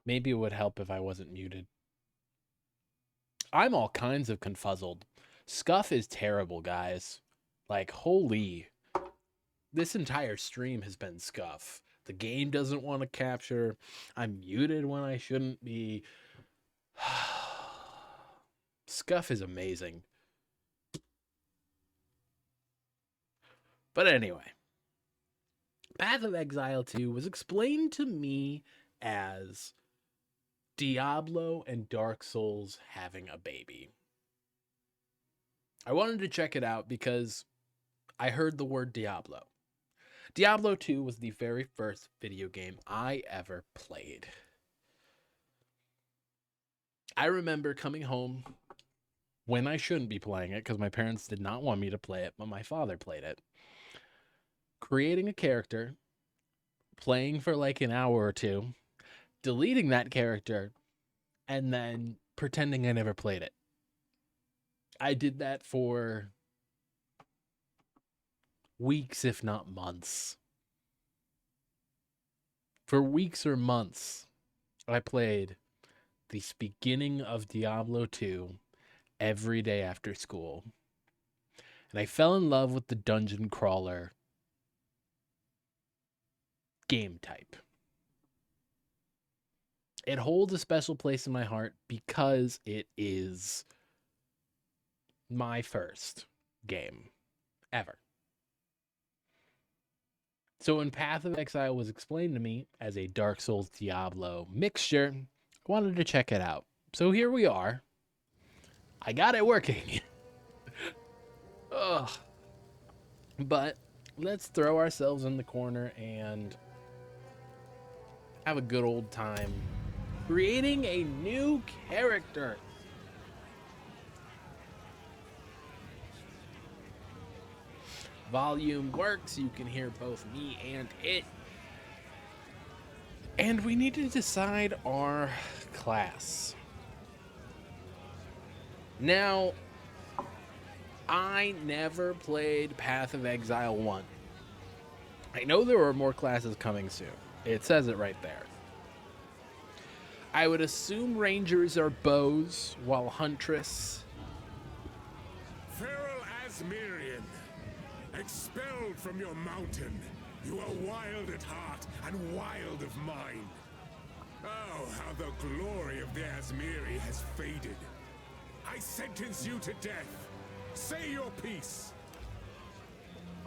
Maybe it would help if I wasn't muted. I'm all kinds of confuzzled. Scuff is terrible, guys. Like, holy. This entire stream has been scuff. The game doesn't want to capture. I'm muted when I shouldn't be. Scuff is amazing. But anyway, Path of Exile 2 was explained to me as Diablo and Dark Souls having a baby. I wanted to check it out because I heard the word Diablo. Diablo 2 was the very first video game I ever played. I remember coming home when I shouldn't be playing it because my parents did not want me to play it, but my father played it. Creating a character, playing for like an hour or two, deleting that character, and then pretending I never played it. I did that for weeks, if not months. For weeks or months, I played the beginning of Diablo 2 every day after school. And I fell in love with the dungeon crawler game type. It holds a special place in my heart because it is my first game ever. So when Path of Exile was explained to me as a Dark Souls Diablo mixture, I wanted to check it out. So here we are. I got it working. Ugh. But let's throw ourselves in the corner and have a good old time creating a new character. Volume works, you can hear both me and it. And we need to decide our class. Now, I never played Path of Exile 1. I know there are more classes coming soon. It says it right there. I would assume Rangers are bows, while Huntress... Feral Asmirian, expelled from your mountain, you are wild at heart and wild of mind. Oh, how the glory of the Asmiri has faded. I sentence you to death. Say your piece.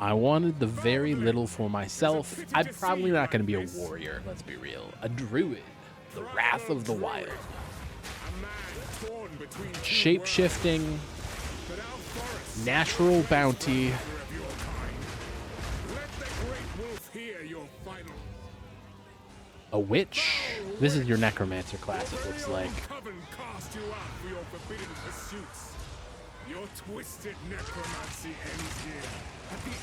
I wanted the very little for myself. I'm probably not going to be a warrior, let's be real. A druid, the Wrath of the Wild. Shape-shifting, natural bounty. A witch? This is your necromancer class, it looks like. Your twisted necromancy ends here.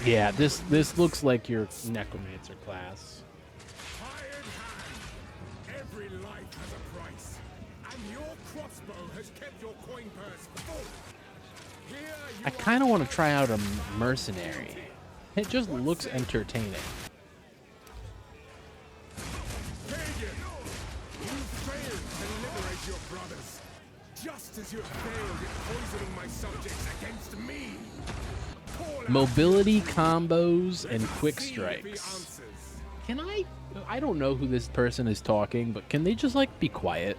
Yeah, this looks like your necromancer class. Hired hand. Every life has a price, and your crossbow has kept your coin purse full. I kind of want to try out a mercenary. It just looks entertaining. Pagan, you failed to liberate your brothers, just as you have failed in poisoning my subjects against me. Mobility combos and quick strikes. Can I don't know who this person is talking, but can they just like be quiet?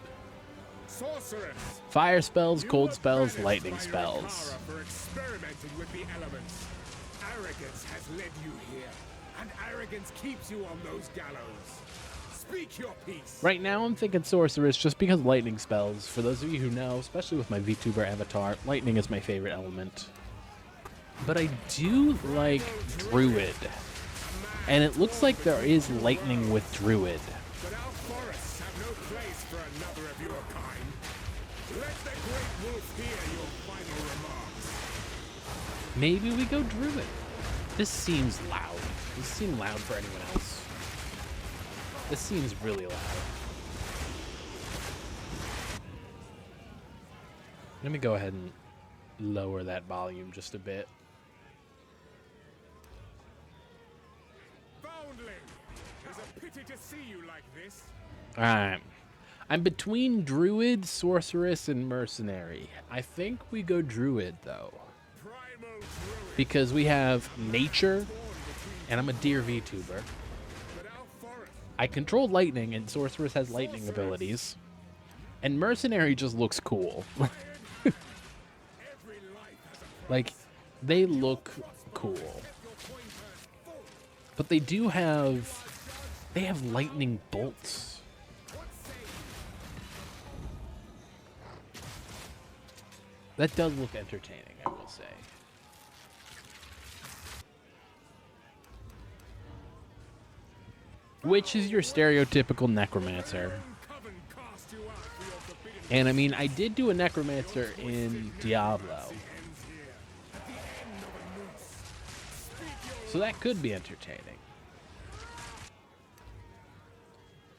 Sorceress, fire spells, cold spells, lightning spells. For experimenting with the elements. Arrogance has led you here, and arrogance keeps you on those gallows. Speak your piece. Right now I'm thinking sorceress just because lightning spells. For those of you who know, especially with my VTuber avatar, lightning is my favorite element. But I do like druid. And it looks like there is lightning with druid. But our forests have no place for another of your kind. Let the great wolf hear your final remarks. Maybe we go druid. This seems loud. Does this seem loud for anyone else? This seems really loud. Let me go ahead and lower that volume just a bit. Foundling! It's a pity to see you like this. Alright. I'm between druid, sorceress, and mercenary. I think we go druid though, because we have nature, and I'm a deer VTuber. I control lightning, and sorceress has lightning abilities, and mercenary just looks cool. Like, they look cool, but they have lightning bolts. That does look entertaining, I will say. Which is your stereotypical necromancer. And I mean, I did do a necromancer in Diablo, so that could be entertaining.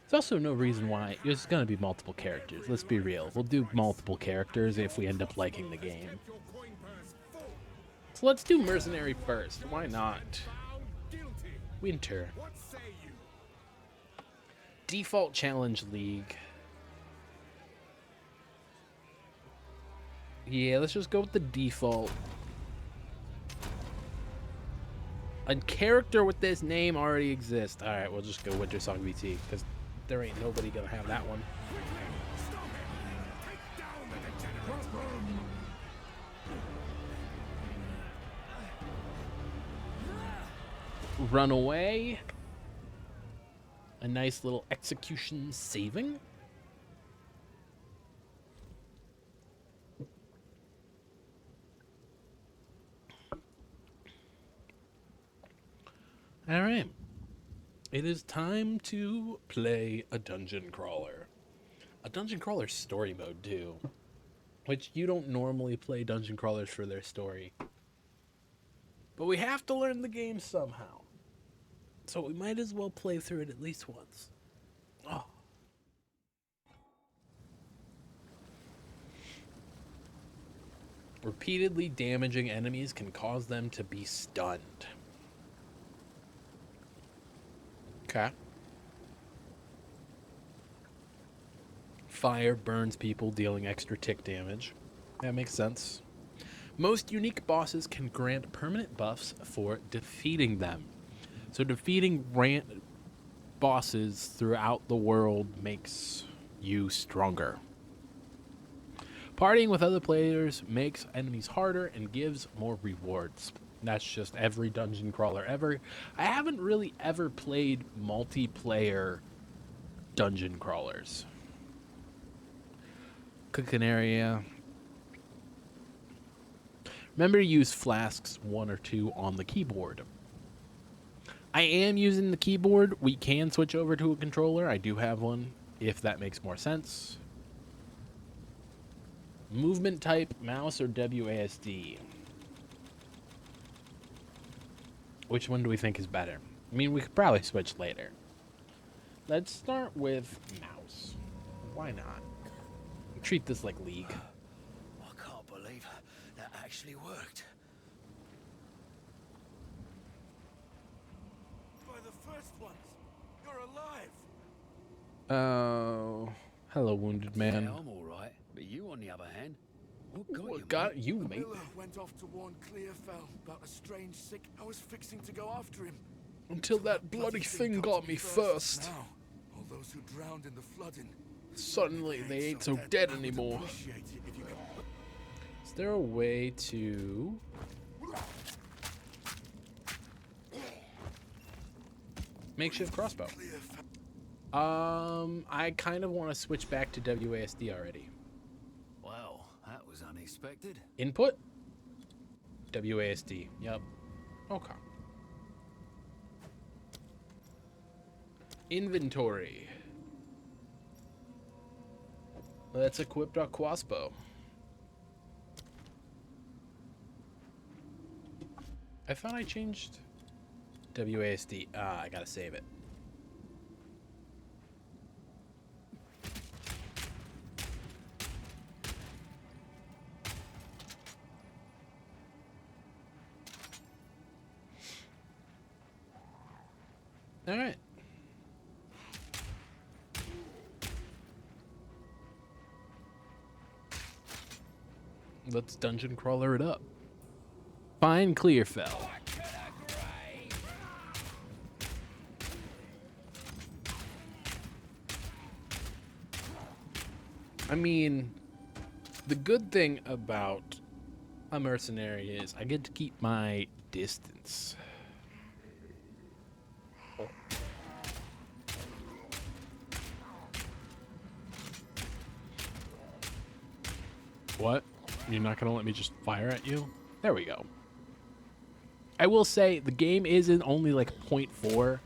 There's also no reason why there's going to be multiple characters. Let's be real. We'll do multiple characters if we end up liking the game. So let's do mercenary first. Why not? Winter. Default Challenge League. Yeah, let's just go with the default. A character with this name already exists. Alright, we'll just go Winter Song VT, because there ain't nobody gonna have that one. Run away. A nice little execution saving. All right. It is time to play a dungeon crawler. A dungeon crawler story mode, too. Which you don't normally play dungeon crawlers for their story. But we have to learn the game somehow. So we might as well play through it at least once. Oh. Repeatedly damaging enemies can cause them to be stunned. Okay. Fire burns people, dealing extra tick damage. That makes sense. Most unique bosses can grant permanent buffs for defeating them. So defeating bosses throughout the world makes you stronger. Partying with other players makes enemies harder and gives more rewards. That's just every dungeon crawler ever. I haven't really ever played multiplayer dungeon crawlers. Cooking area. Remember to use flasks 1 or 2 on the keyboard. I am using the keyboard. We can switch over to a controller. I do have one, if that makes more sense. Movement type, mouse or WASD? Which one do we think is better? I mean, we could probably switch later. Let's start with mouse. Why not? Treat this like League. I can't believe that actually worked. By the first ones, you're alive. Oh, hello, wounded man. Yeah, I'm all right, but you, on the other hand, What got you, mate? Miller went off to warn Clearfell about a strange sick. I was fixing to go after him. Until that bloody thing got me first. Now, all those who drowned in the flooding. Suddenly, they ain't so dead anymore. Is there a way to... Makeshift crossbow. I kind of want to switch back to WASD already. Well, that was unexpected. Input? WASD. Yep. Okay. Inventory. Let's equip our crossbow. I thought I changed WASD. I gotta save it. All right. Let's dungeon crawler it up. Find Clearfell. I mean, the good thing about a mercenary is I get to keep my distance. What? You're not going to let me just fire at you? There we go. I will say the game is in only like 0.4,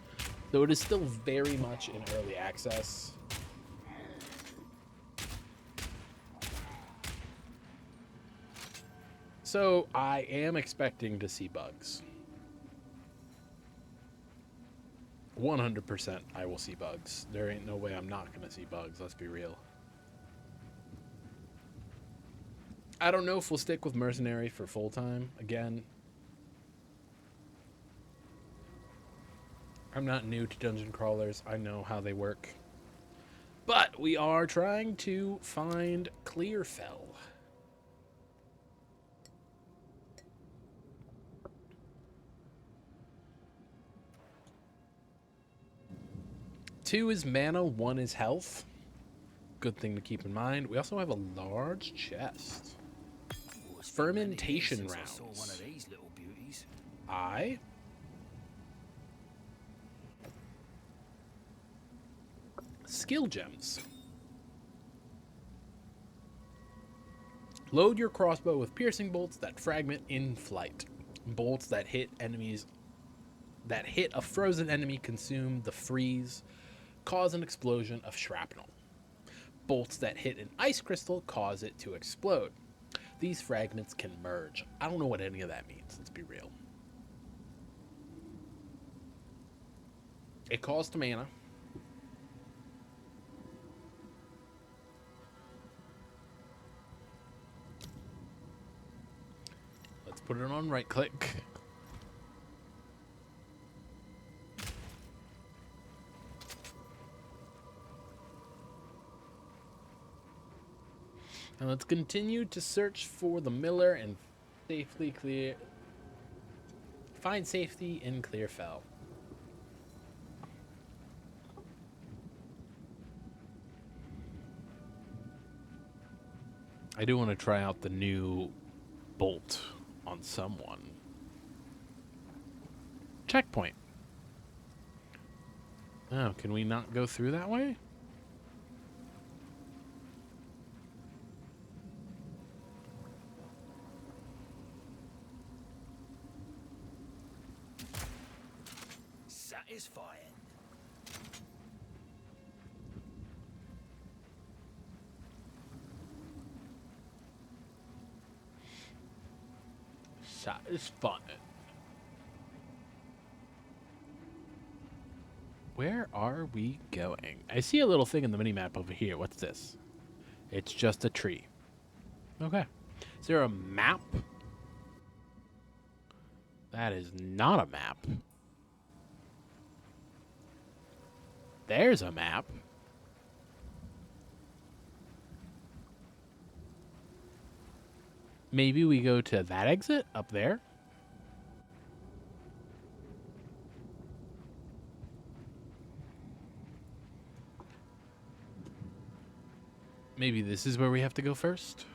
though it is still very much in early access. So I am expecting to see bugs. 100% I will see bugs. There ain't no way I'm not going to see bugs, let's be real. I don't know if we'll stick with Mercenary for full time again. I'm not new to dungeon crawlers. I know how they work. But we are trying to find Clearfell. Two is mana, one is health. Good thing to keep in mind. We also have a large chest. Fermentation rounds. One of these little beauties. Skill gems. Load your crossbow with piercing bolts that fragment in flight. Bolts that hit enemies that hit a frozen enemy consume the freeze, cause an explosion of shrapnel. Bolts that hit an ice crystal cause it to explode. These fragments can merge. I don't know what any of that means, let's be real. It costs mana. Let's put it on right click. And let's continue to search for the miller and find safety in Clearfell. I do want to try out the new bolt on someone. Checkpoint. Oh, can we not go through that way? Satisfying. Satisfying. Where are we going? I see a little thing in the minimap over here. What's this? It's just a tree. Okay. Is there a map? That is not a map. There's a map. Maybe we go to that exit up there. Maybe this is where we have to go first.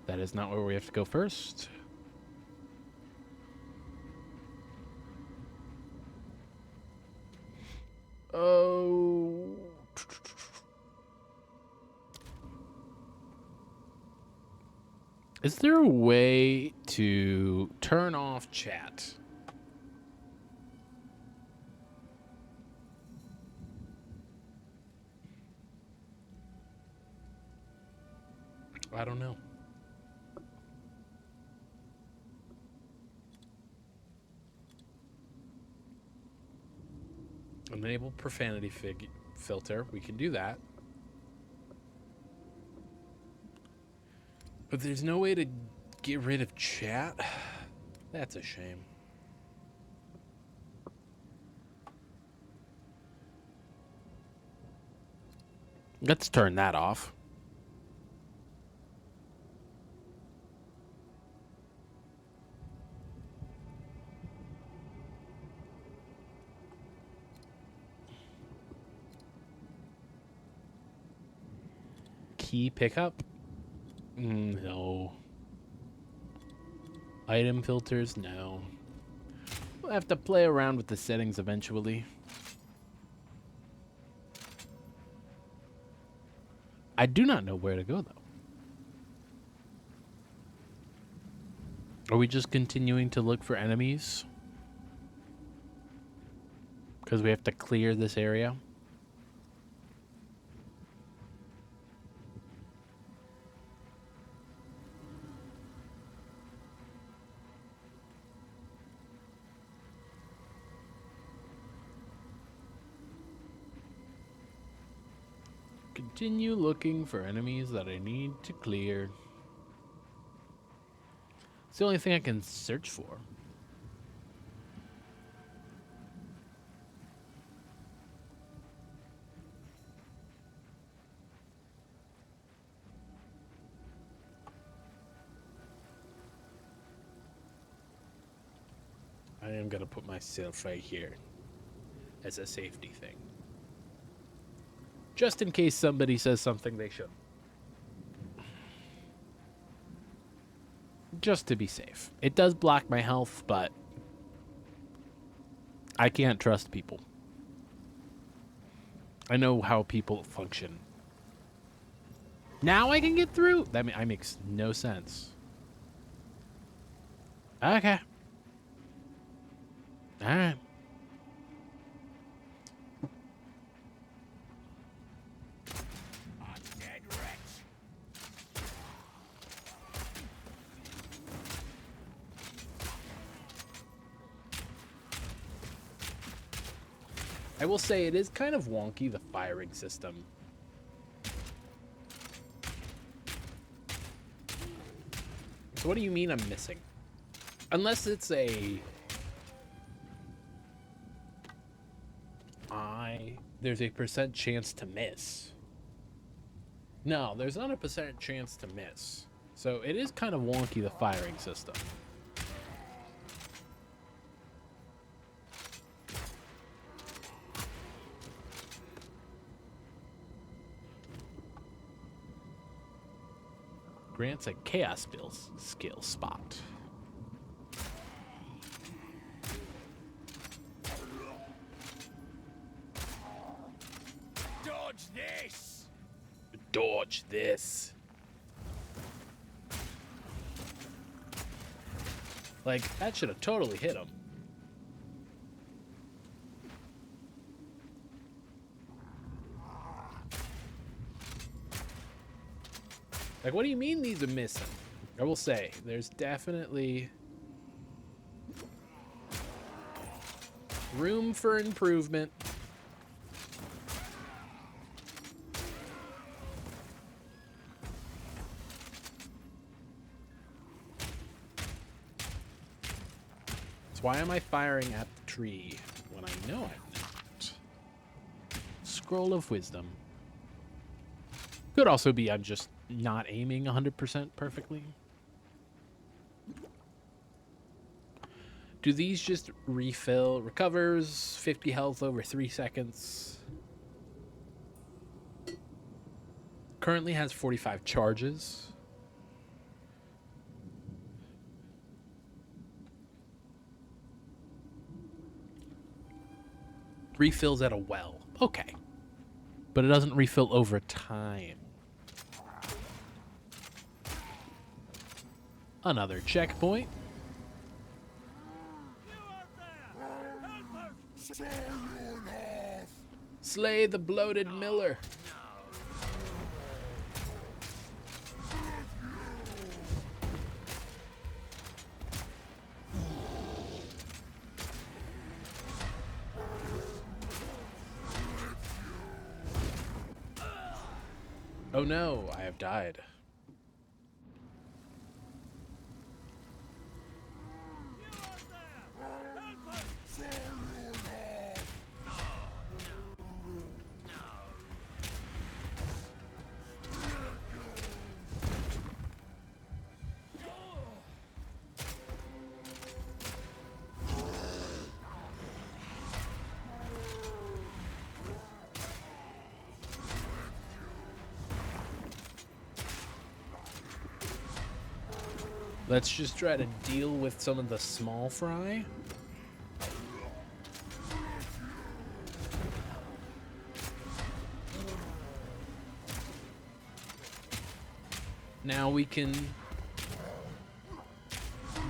That is not where we have to go first. Oh. Is there a way to turn off chat? I don't know. Enable profanity filter. We can do that. But there's no way to get rid of chat? That's a shame. Let's turn that off. key pickup? No. Item filters? No. We'll have to play around with the settings eventually. I do not know where to go, though. Are we just continuing to look for enemies? Because we have to clear this area? Continue looking for enemies that I need to clear. It's the only thing I can search for. I am going to put myself right here as a safety thing. Just in case somebody says something they shouldn't. Just to be safe. It does block my health, but I can't trust people. I know how people function. Now I can get through? That makes no sense. Okay. Alright. I will say it is kind of wonky, the firing system. So what do you mean I'm missing? Unless it's a... There's a % chance to miss. No, there's not a % chance to miss. So it is kind of wonky, the firing system. Grants a chaos skill spot. Dodge this! Dodge this. Like, that should have totally hit him. Like, what do you mean these are missing? I will say, there's definitely room for improvement. So why am I firing at the tree when I know I'm not? Scroll of Wisdom. Could also be I'm just not aiming 100% perfectly. Do these just refill? Recovers 50 health over 3 seconds. Currently has 45 charges. Refills at a well. Okay. But it doesn't refill over time. Another checkpoint. Slay the bloated miller. Oh no, I have died. Let's just try to deal with some of the small fry. Now we can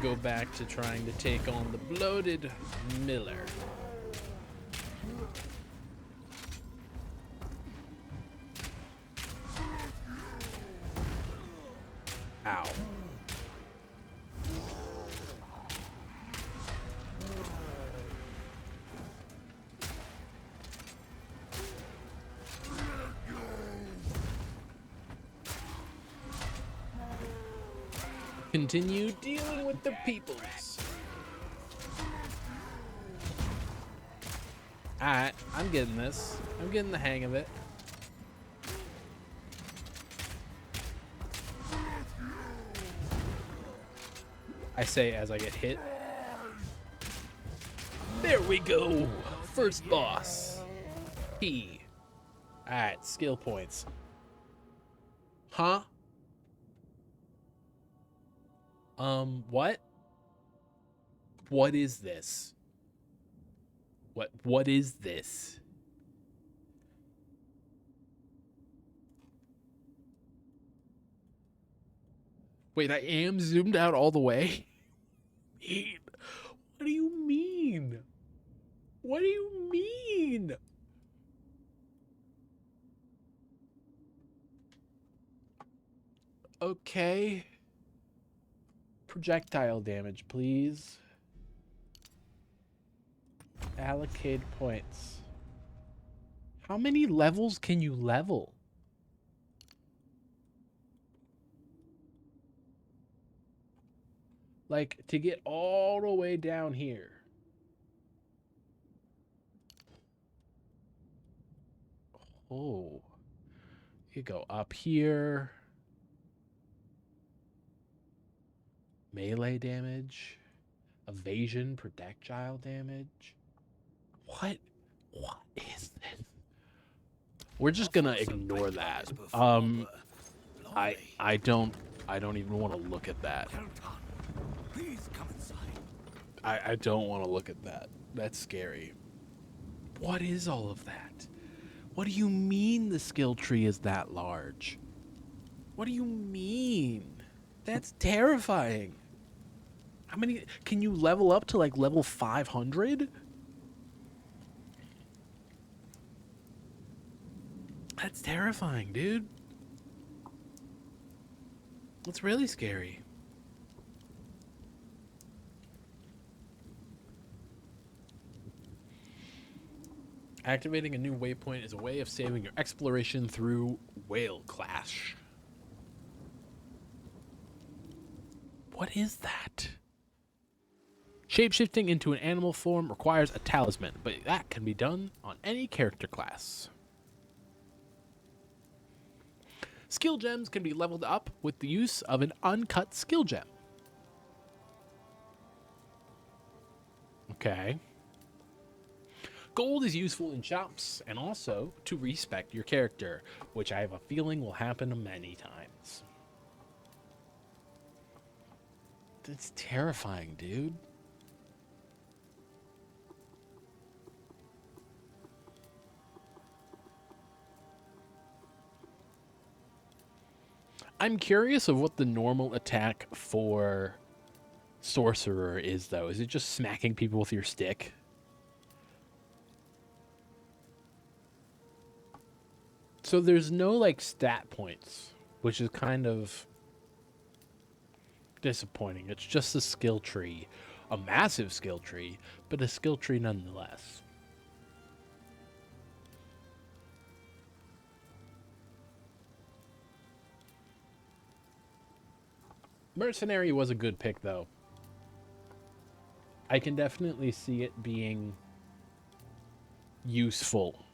go back to trying to take on the bloated Miller. Ow. Continue dealing with the peoples. Alright, I'm getting this. I'm getting the hang of it. I say as I get hit. There we go. First boss. P. Alright, skill points. Huh? What? What is this? What is this? Wait, I am zoomed out all the way? What do you mean? What do you mean? Okay. Projectile damage, please. Allocate points. How many levels can you level? Like, to get all the way down here. Oh. You go up here. Melee damage. Evasion, projectile damage. What is this? We're just gonna ignore that. I don't even want to look at that. Please come inside. I don't want to look at that. That's scary. What is all of that? What do you mean the skill tree is that large? What do you mean? That's terrifying. How many can you level up to, like level 500? That's terrifying, dude. It's really scary. Activating a new waypoint is a way of saving your exploration through Whale Clash. What is that? Shapeshifting into an animal form requires a talisman, but that can be done on any character class. Skill gems can be leveled up with the use of an uncut skill gem. Okay. Gold is useful in shops and also to respec your character, which I have a feeling will happen many times. That's terrifying, dude. I'm curious of what the normal attack for Sorcerer is, though. Is it just smacking people with your stick? So there's no, like, stat points, which is kind of disappointing. It's just a skill tree. A massive skill tree, but a skill tree nonetheless. Mercenary was a good pick, though. I can definitely see it being useful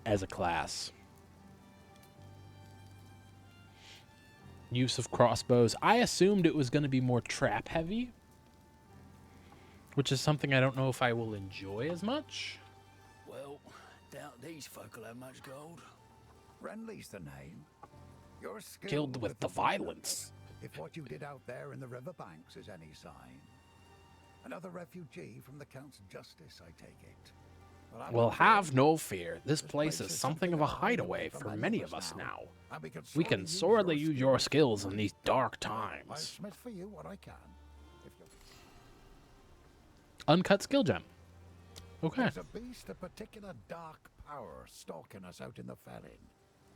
as a class. Use of crossbows. I assumed it was going to be more trap heavy, which is something I don't know if I will enjoy as much. Well, doubt these folk will have much gold. Renly's the name. You're Killed with the violence. If what you did out there in the riverbanks is any sign. Another refugee from the Count's justice, I take it. Well, Well, have no fear. This place is something of a hideaway for many of us now. and We can sorely use your skills in these dark I'll times. smith for you what I can. If you're... Uncut skill gem. Okay. There's a beast of particular dark power stalking us out in the felling.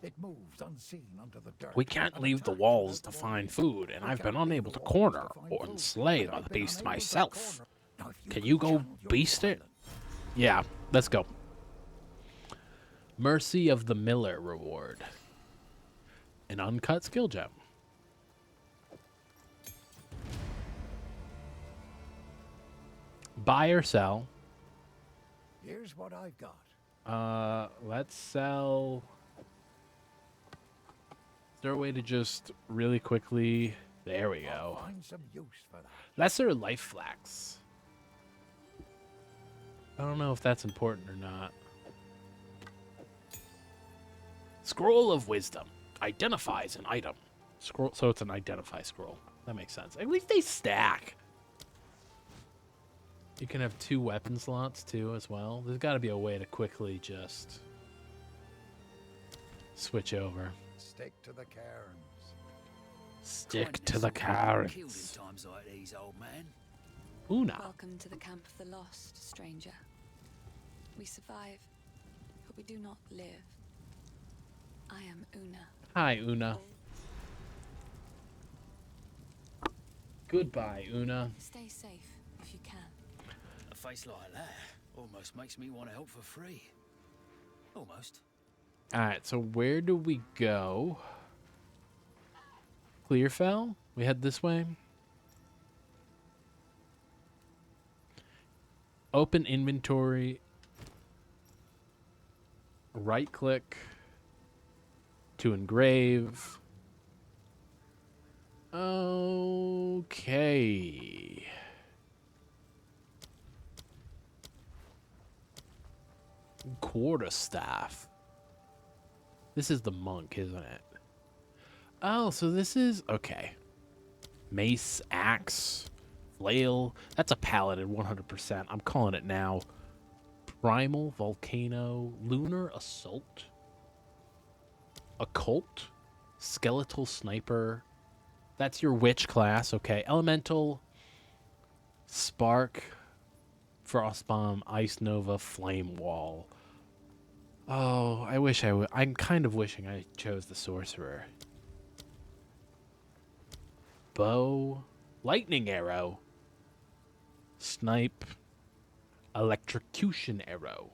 It moves unseen under the dirt. We can't and leave the attacks walls to without find warning. food, and We I've been can't leave unable the to walls corner find or food, slay and the I've been beast unable to myself. corner. Now, if Can could you go channel your beast it? violence- Yeah, let's go. Mercy of the Miller reward. An uncut skill gem. Buy or sell. Here's what I've got. Let's sell. Is there a way to just really quickly? There we I'll go. find some use for that. Lesser life flax. I don't know if that's important or not. Scroll of Wisdom. Identifies an item. Scroll, so it's an identify scroll. That makes sense. At least they stack. You can have 2 weapon slots too as well. There's got to be a way to quickly just switch over. Stick to the cairns. Stick to Kindness the will keep you killed in carrots. times like these, old man. Una. Welcome to the camp of the lost, stranger. We survive, but we do not live. I am Una. Hi, Una. Goodbye, Una. Stay safe if you can. A face like that almost makes me want to help for free. Almost. Alright, so where do we go? Clearfell? We head this way? Open inventory. Right click to engrave. Okay. Quarterstaff. This is the monk, isn't it? Oh, so this is... Okay. Mace, axe, flail. That's a paladin, 100%. I'm calling it now. Primal, volcano, lunar assault. Occult, skeletal sniper. That's your witch class, okay. Elemental, spark, frostbomb, ice nova, flame wall. Oh, I wish I would. I'm kind of wishing I chose the sorcerer. Bow, lightning arrow, snipe, electrocution arrow,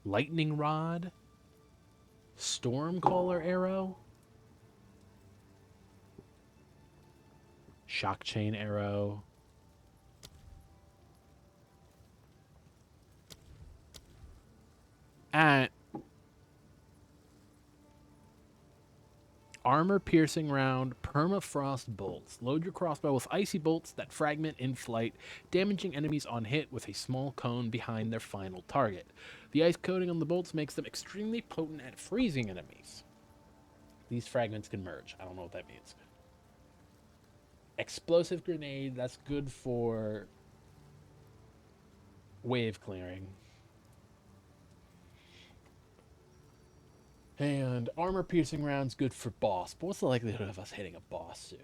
lightning rod, stormcaller arrow, shock chain arrow. And armor-piercing round, permafrost bolts. Load your crossbow with icy bolts that fragment in flight, damaging enemies on hit with a small cone behind their final target. The ice coating on the bolts makes them extremely potent at freezing enemies. These fragments can merge. I don't know what that means. Explosive grenade, that's good for wave clearing. And armor-piercing rounds good for boss. But what's the likelihood of us hitting a boss soon?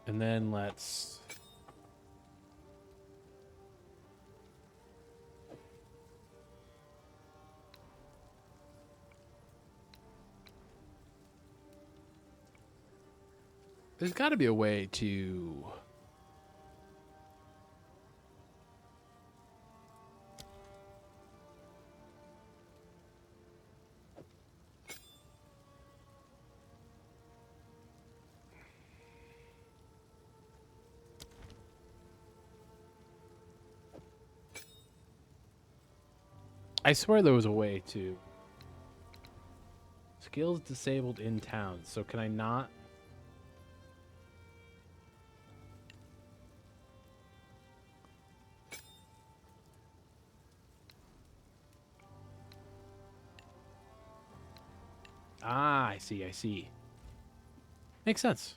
And then let's... There's got to be a way to... I swear there was a way to... Skills disabled in town. So can I not... Ah, I see, I see. Makes sense.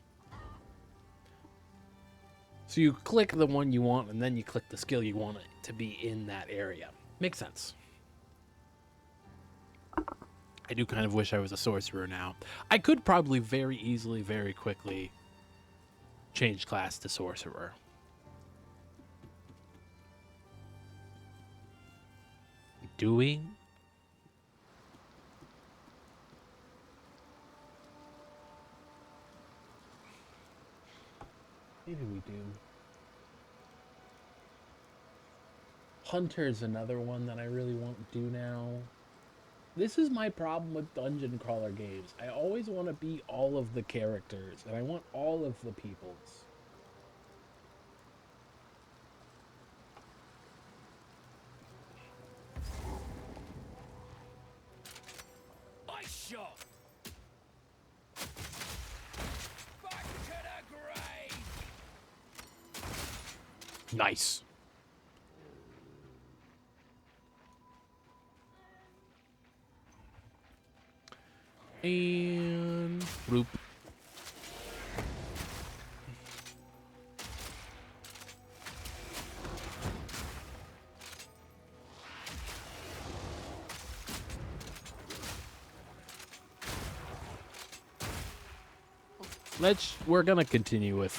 So you click the one you want, and then you click the skill you want it to be in that area. Makes sense. I do kind of wish I was a sorcerer now. I could probably very easily, very quickly change class to sorcerer. Doing? What did we do? Hunter's another one that I really want to do now. This is my problem with dungeon crawler games. I always want to be all of the characters, and I want all of the peoples. Ice shot! Back to the grave! Nice. And roop. We're gonna continue with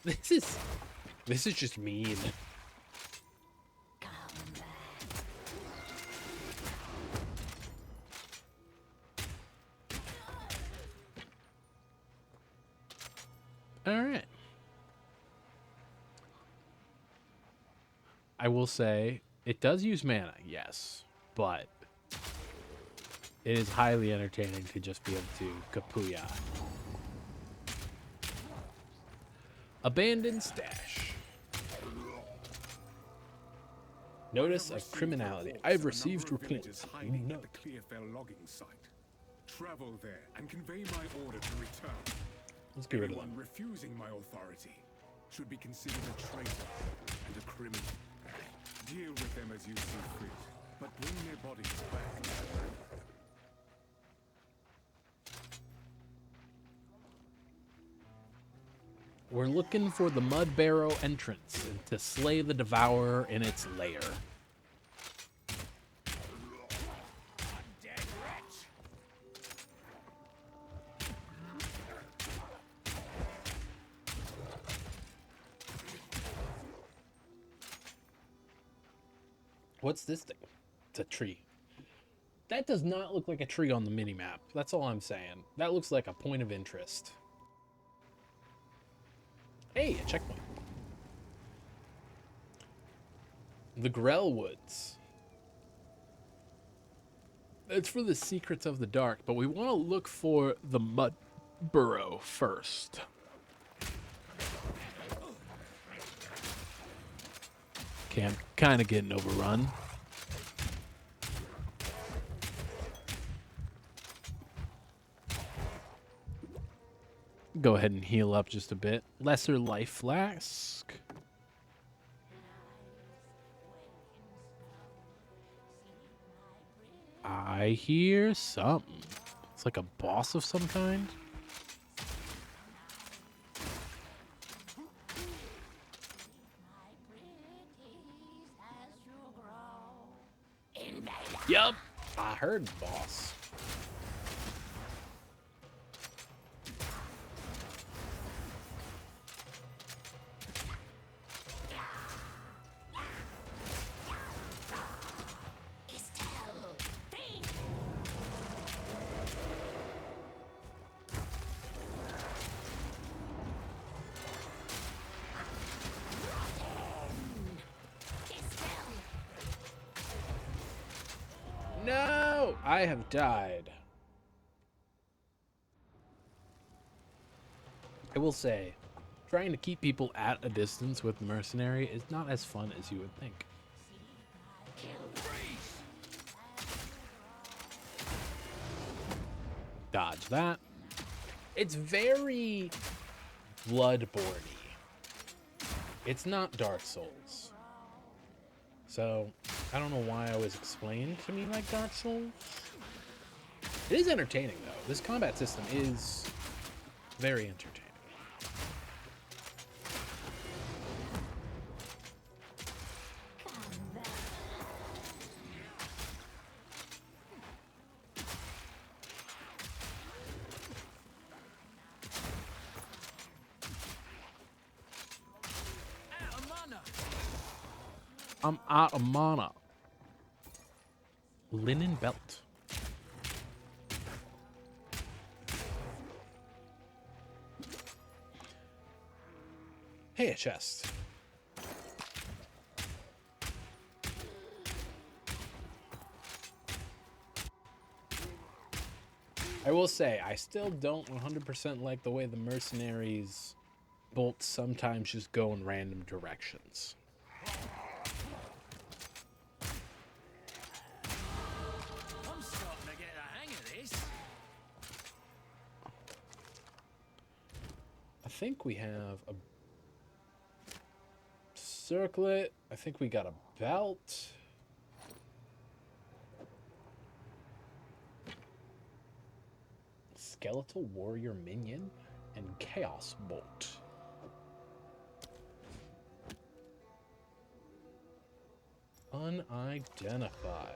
this is just mean. All right. I will say it does use mana, yes, but it is highly entertaining to just be able to kapuya. Abandoned stash. Notice of criminality. I've received reports. Hiding No. at the Clearfell logging site. Travel there and convey my order to return. Let's get rid of Anyone them. refusing my authority should be considered a traitor and a criminal. Deal with them as you see fit, but bring their bodies back. We're looking for the Mud Barrow entrance and to slay the Devourer in its lair. Dead wretch! What's this thing? It's a tree. That does not look like a tree on the minimap. That's all I'm saying. That looks like a point of interest. Hey, a checkpoint. The Grell Woods. It's for the Secrets of the Dark, but we want to look for the Mud Burrow first. Okay, I'm kind of getting overrun. Go ahead and heal up just a bit. Lesser Life Flask. I hear something. It's like a boss of some kind. Yup, I heard boss. No, I have died. I will say, trying to keep people at a distance with Mercenary is not as fun as you would think. Dodge that. It's very Bloodborne-y. It's not Dark Souls. So, I don't know why it was explained to me like Dark Souls. It is entertaining, though. This combat system is very entertaining. I'm out of mana. Linen belt. Hey, a chest. I will say, I still don't 100% like the way the mercenaries' bolts sometimes just go in random directions. I'm starting to get the hang of this. I think we have a circlet. I think we got a belt. Skeletal warrior minion and chaos bolt. Unidentified.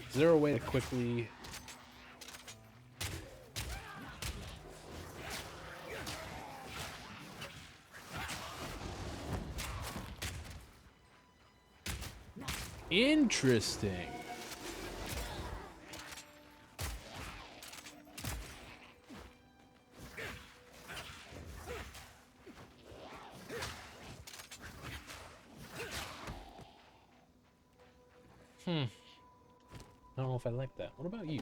Is there a way to quickly... Interesting. I don't know if I like that. What about you?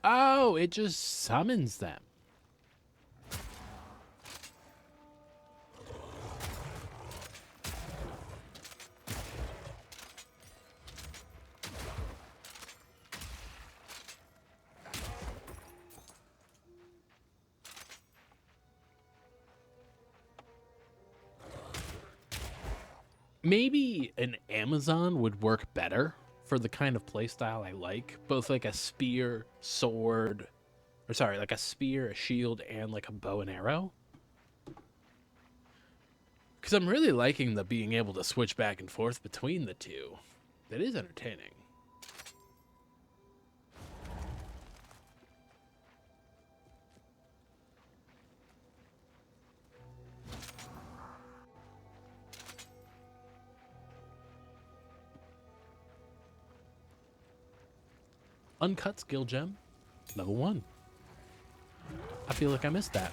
Oh, it just summons them. Maybe an Amazon would work better for the kind of playstyle I like. Both like a spear, sword, or sorry, like a spear, a shield, and like a bow and arrow. Because I'm really liking the being able to switch back and forth between the two. That is entertaining. Uncut skill gem, level 1. I feel like I missed that.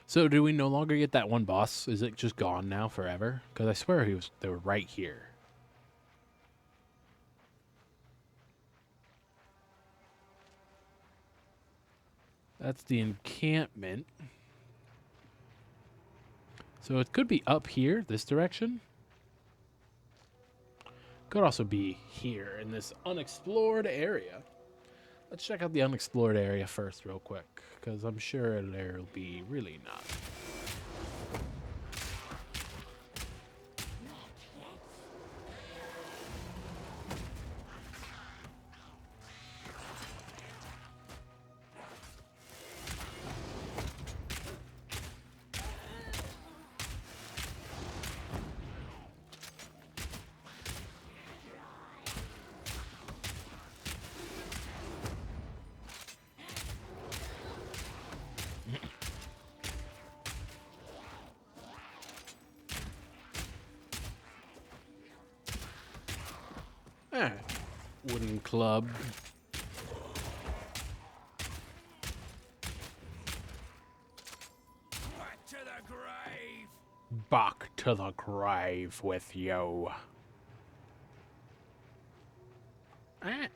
So do we no longer get that one boss? Is it just gone now forever? Because I swear they were right here. That's the encampment. So it could be up here, this direction. Could also be here in this unexplored area. Let's check out the unexplored area first real quick, because I'm sure there'll be really not. Alright. Wooden club. Back to the grave. Back to the grave with you. Ah.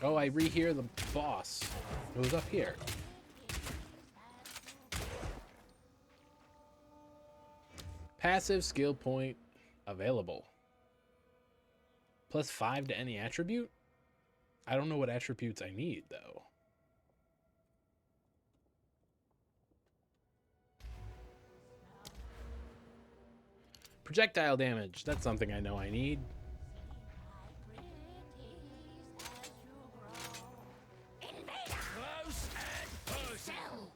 Oh, I rehear the boss. It was up here. Passive skill point available. +5 to any attribute? I don't know what attributes I need, though. Projectile damage. That's something I know I need. Close and personal.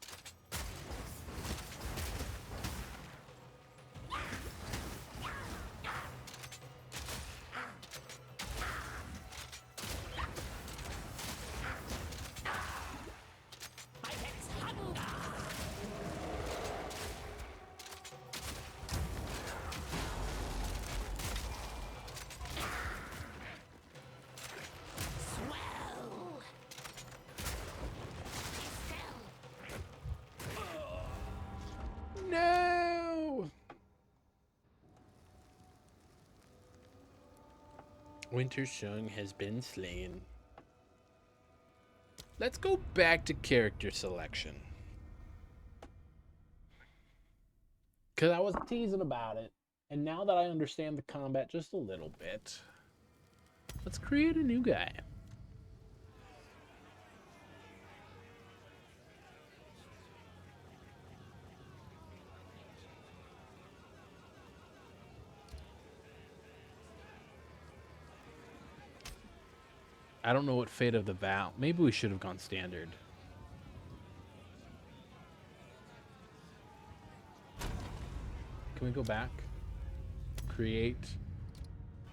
No! Winter Shung has been slain. Let's go back to character selection. Because I was teasing about it, and now that I understand the combat just a little bit, let's create a new guy. I don't know what Fate of the Vow. Maybe we should have gone standard. Can we go back? Create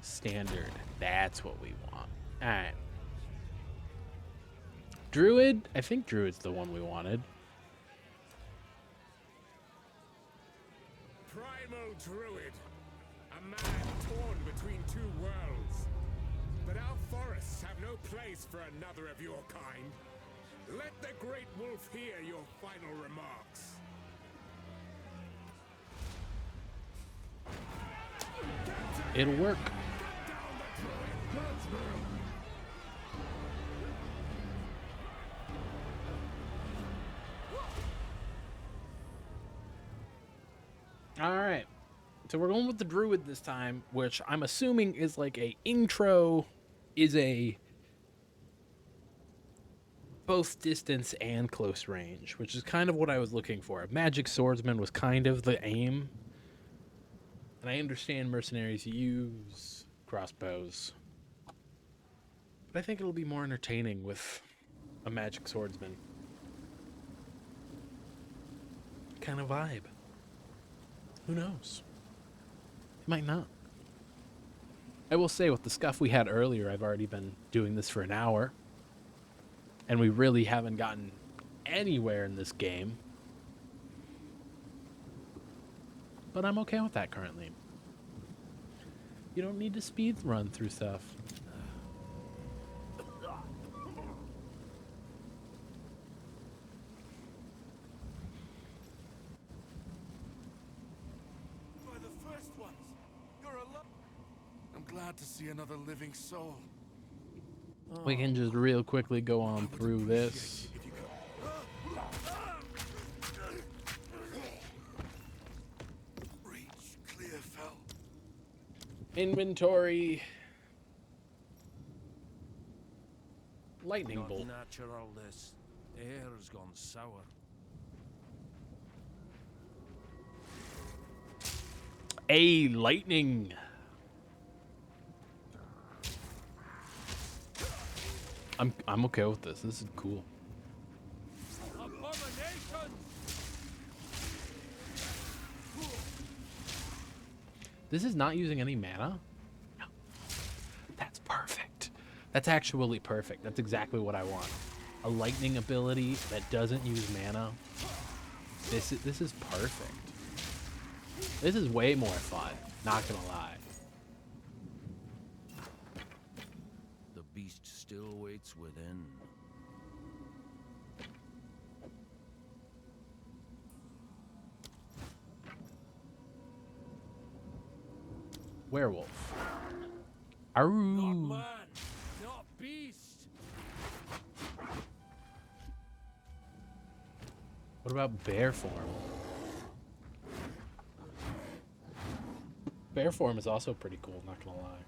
standard. That's what we want. Alright. Druid? I think Druid's the one we wanted. Primal Druid, a man torn between two worlds. But our forests have no place for another of your kind. Let the great wolf hear your final remarks. It'll work. Alright. So we're going with the Druid this time, which I'm assuming is like a intro, is a both distance and close range, which is kind of what I was looking for. Magic Swordsman was kind of the aim. And I understand mercenaries use crossbows. But I think it'll be more entertaining with a magic swordsman. Kind of vibe. Who knows? It might not. I will say, with the scuff we had earlier, I've already been doing this for an hour. And we really haven't gotten anywhere in this game. But I'm okay with that currently. You don't need to speed run through stuff. By the first ones, you're alive. I'm glad to see another living soul. We can just real quickly go on through this. If you could. Reach Clearfell. Inventory. Lightning bolt. Natural, this air's gone sour. A lightning. I'm okay with this. This is cool. This is not using any mana? No. That's perfect. That's actually perfect. That's exactly what I want. A lightning ability that doesn't use mana. This is perfect. This is way more fun, not gonna lie. The beast still waits within. Werewolf. Not Aroo. man, not beast. What about bear form? Bear form is also pretty cool, not gonna lie.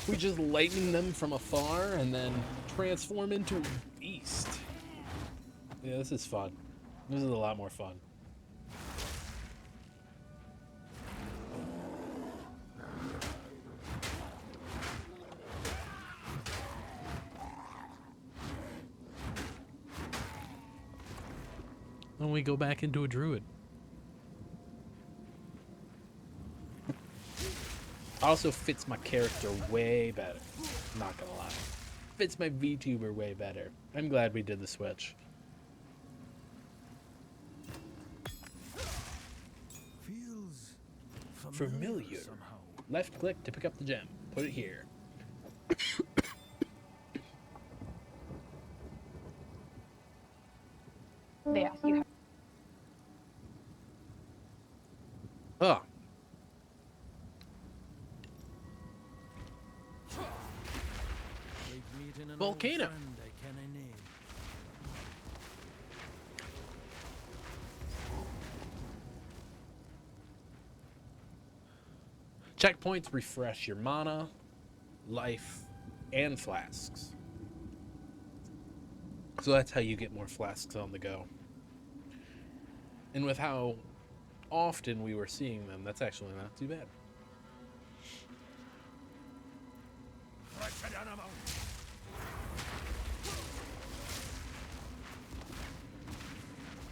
We just lightning them from afar and then transform into a beast. Yeah, this is fun. This is a lot more fun. Then we go back into a druid. Also fits my character way better. Not gonna lie. Fits my VTuber way better. I'm glad we did the switch. Feels Familiar. somehow. Left click to pick up the gem. Put it here. They ask you Oh, Like meeting an Volcano. old friend I ken a name. checkpoints refresh your mana, life, and flasks. So that's how you get more flasks on the go. And with how often we were seeing them, that's actually not too bad.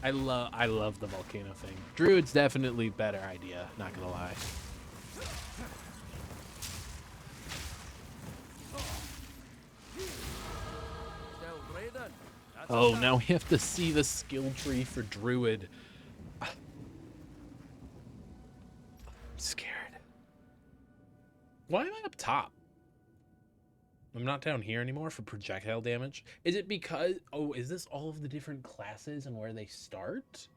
I love the volcano thing. Druid's definitely better idea, not gonna lie. Still breathing. That's a Oh, sign. now we have to see the skill tree for Druid. I'm scared. Why am I up top? I'm not down here anymore for projectile damage. Is it because... Oh, is this all of the different classes and where they start?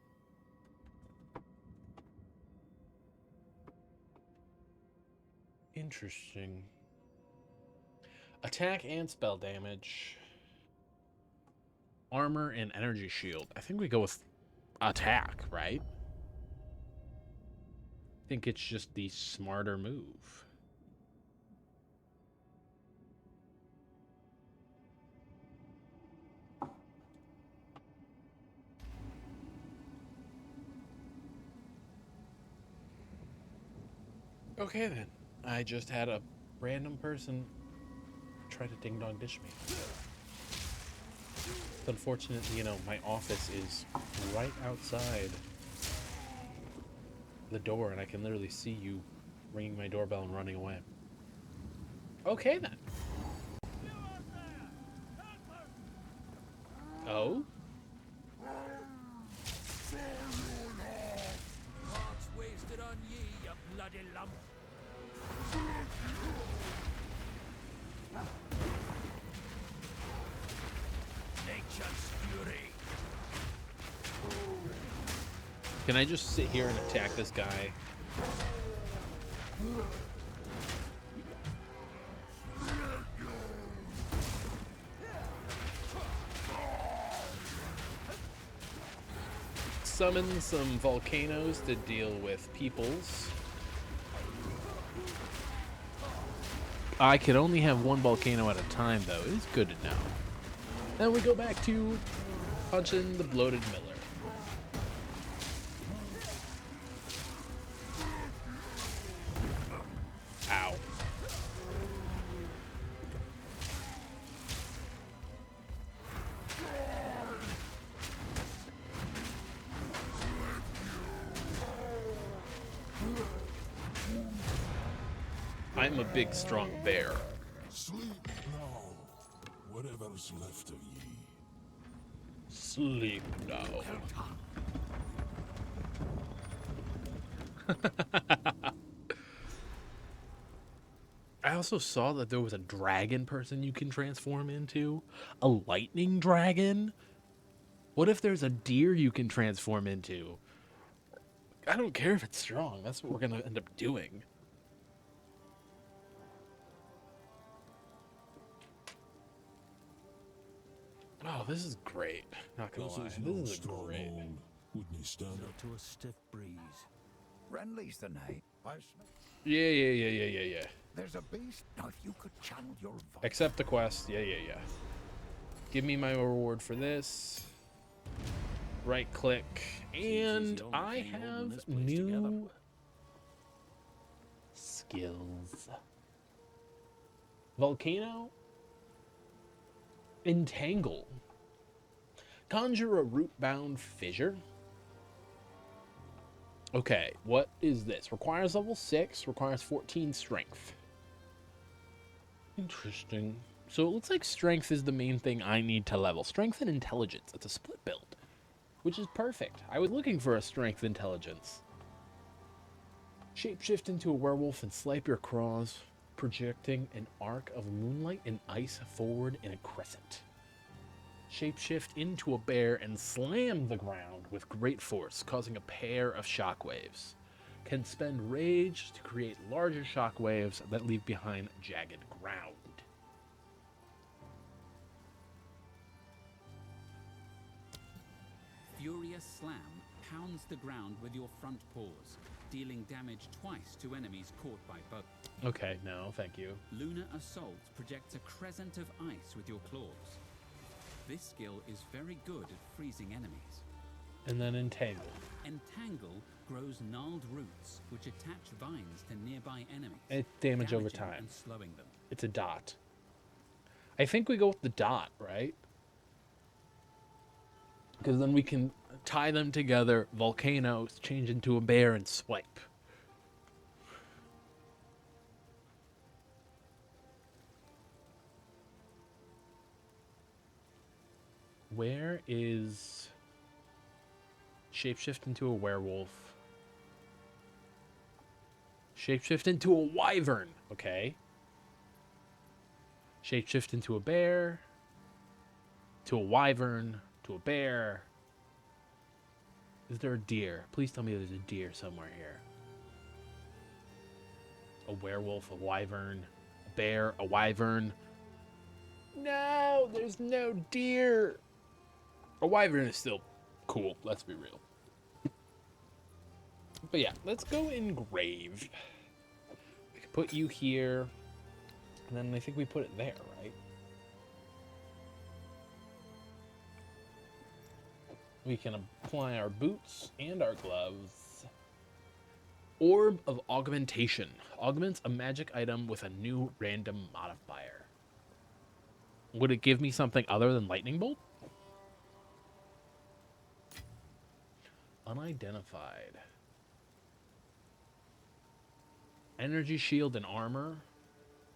Interesting. Attack and spell damage. Armor and energy shield. I think we go with attack, right? I think it's just the smarter move. Okay then. I just had a random person try to ding dong dish me. It's unfortunate, you know, my office is right outside the door and I can literally see you ringing my doorbell and running away. Okay then. Oh? Hearts wasted on ye, you bloody lump. Nature's fury. Can I just sit here and attack this guy? Summon some volcanoes to deal with peoples. I could only have one volcano at a time, though. It is good to know. Then we go back to punching the bloated miller. Ow. I'm a big, strong bear. Sleep now, whatever's left of ye. Sleep now. I also saw that there was a dragon person you can transform into. A lightning dragon? What if there's a deer you can transform into? I don't care if it's strong. That's what we're going to end up doing. Oh, this is great. Not gonna lie. This is great. Wouldn't he stand up? To a stiff breeze. Renly's the name. Yeah. There's a beast. Now, if you could channel your voice. Accept the quest. Yeah. Give me my reward for this. Right click. And I have new skills. Volcano. Entangle. Conjure a root-bound fissure. Okay, what is this? Requires level 6, requires 14 strength. Interesting. So it looks like strength is the main thing I need to level. Strength and intelligence. It's a split build, which is perfect. I was looking for a strength intelligence. Shapeshift into a werewolf and swipe your claws, projecting an arc of moonlight and ice forward in a crescent. Shapeshift into a bear and slam the ground with great force, causing a pair of shockwaves. Can spend rage to create larger shockwaves that leave behind jagged ground. Furious Slam pounds the ground with your front paws, dealing damage twice to enemies caught by bugs. Okay, no, thank you. Lunar Assault projects a crescent of ice with your claws. This skill is very good at freezing enemies. And then Entangle. Entangle grows gnarled roots which attach vines to nearby enemies. It's damage over damaging time. and slowing them. It's a dot. I think we go with the dot, right? Because then we can tie them together, volcanoes, change into a bear, and swipe. Where is shapeshift into a werewolf? Shapeshift into a wyvern. Okay. Shapeshift into a bear. To a wyvern. To a bear. Is there a deer? Please tell me there's a deer somewhere here. A werewolf, a wyvern, a bear, a wyvern. No, there's no deer. A wyvern is still cool, let's be real. But yeah, let's go engrave. We can put you here. And then I think we put it there, right? We can apply our boots and our gloves. Orb of Augmentation. Augments a magic item with a new random modifier. Would it give me something other than Lightning Bolt? Unidentified. Energy shield and armor.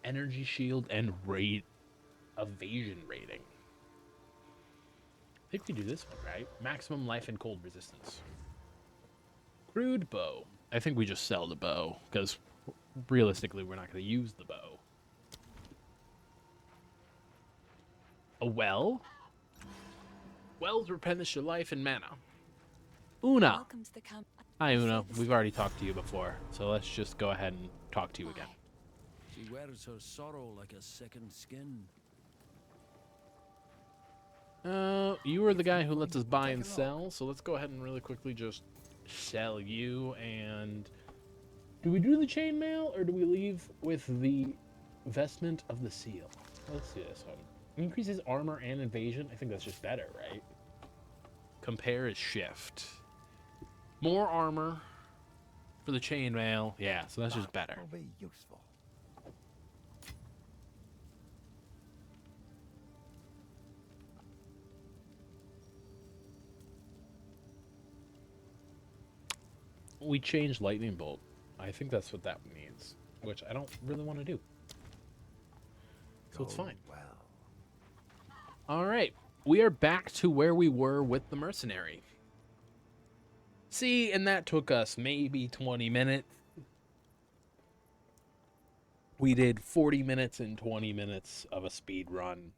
Energy shield and evasion rating. I think we do this one, right? Maximum life and cold resistance. Crude bow. I think we just sell the bow, because realistically we're not going to use the bow. A well. Wells replenish your life and mana. Una. Welcome to the camp. Hi, Una. We've already talked to you before, so let's just go ahead and talk to you again. She wears her sorrow like a second skin. You were the guy who lets us buy and sell, so let's go ahead and really quickly just sell you. And do we do the chainmail, or do we leave with the vestment of the seal? Let's do this one. Increases armor and evasion. I think that's just better, right? Compare is shift. More armor for the chainmail. Yeah, so that's just better. Will be useful. We changed lightning bolt. I think that's what that means, which I don't really want to do. So it's fine. Well. All right. we are back to where we were with the mercenary. See, and that took us maybe 20 minutes. We did 40 minutes and 20 minutes of a speed run.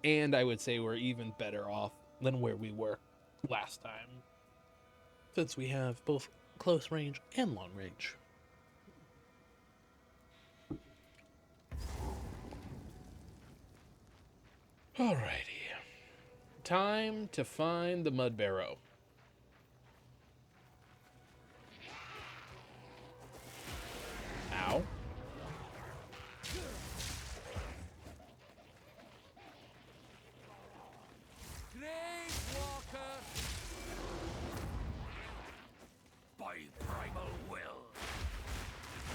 And I would say we're even better off than where we were last time, since we have both close range and long range. Alrighty. Time to find the Mud Barrow. Ow. By primal will.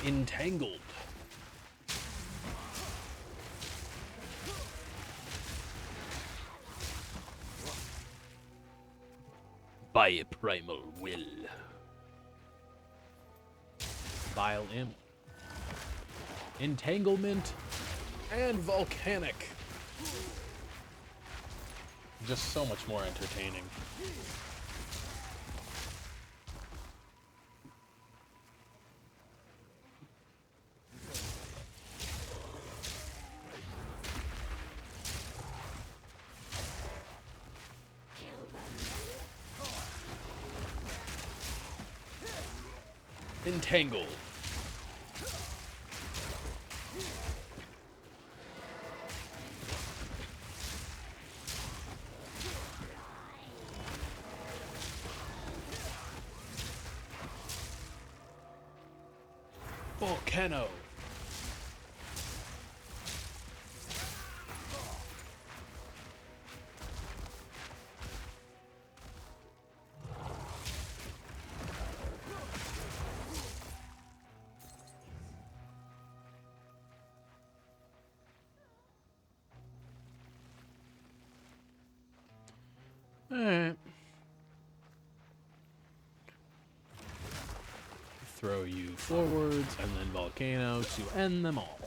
Entangled. By a primal will. Vile Imp. Entanglement. And Volcanic. Just so much more entertaining. Entangle. Volcano. Alright. Throw you forwards, and then Volcano to end them all.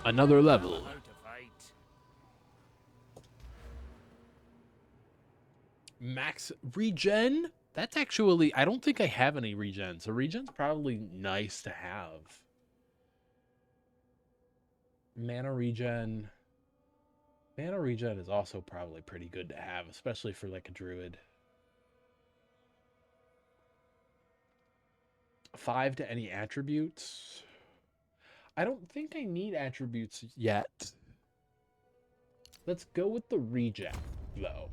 Another level. How to fight. Max regen? That's actually, I don't think I have any regen. So regen's probably nice to have. Mana regen. Mana regen is also probably pretty good to have, especially for like a druid. 5 to any attributes. I don't think I need attributes yet. Let's go with the regen, though.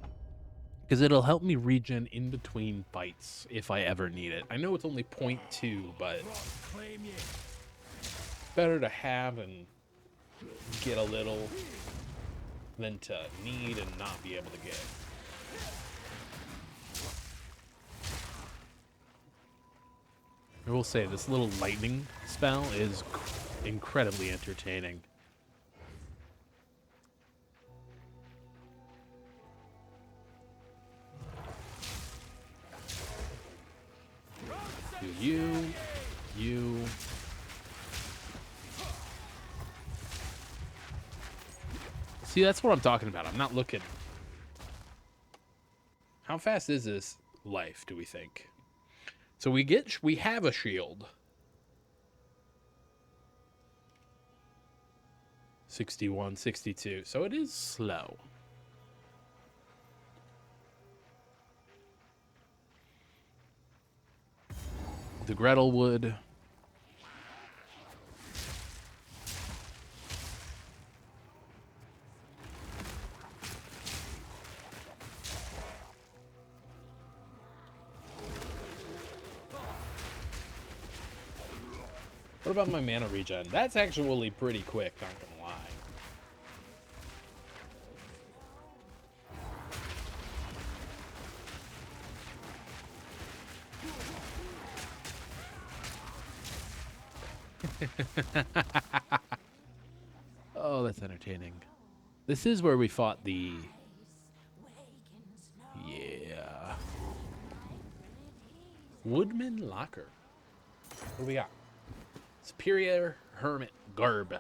Because it'll help me regen in between fights if I ever need it. I know it's only 0.2, but better to have and get a little than to need and not be able to get. I will say this little lightning spell is incredibly entertaining. Do you. See, that's what I'm talking about. I'm not looking. How fast is this life, do we think? So we have a shield. 61, 62. So it is slow. The Gretel wood. What about my mana regen? That's actually pretty quick, not gonna lie. Oh, that's entertaining. This is where we fought the... Yeah. Woodman Locker. What do we got? Superior Hermit Garb.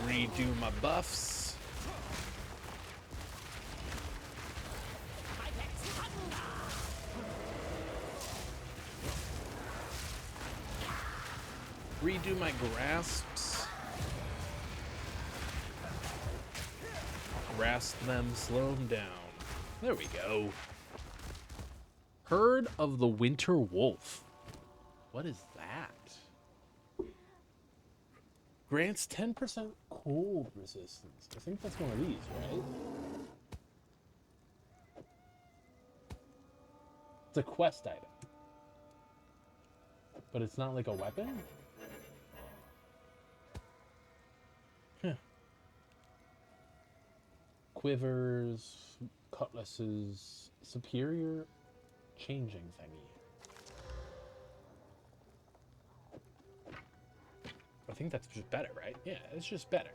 Redo my buffs. Redo my grasps. Grasp them, slow them down. There we go. Herd of the Winter Wolf. What is that? Grants 10% cold resistance. I think that's one of these, right? It's a quest item. But it's not like a weapon? Huh. Quivers, cutlasses, superior changing thingy. I think that's just better, right? Yeah, it's just better.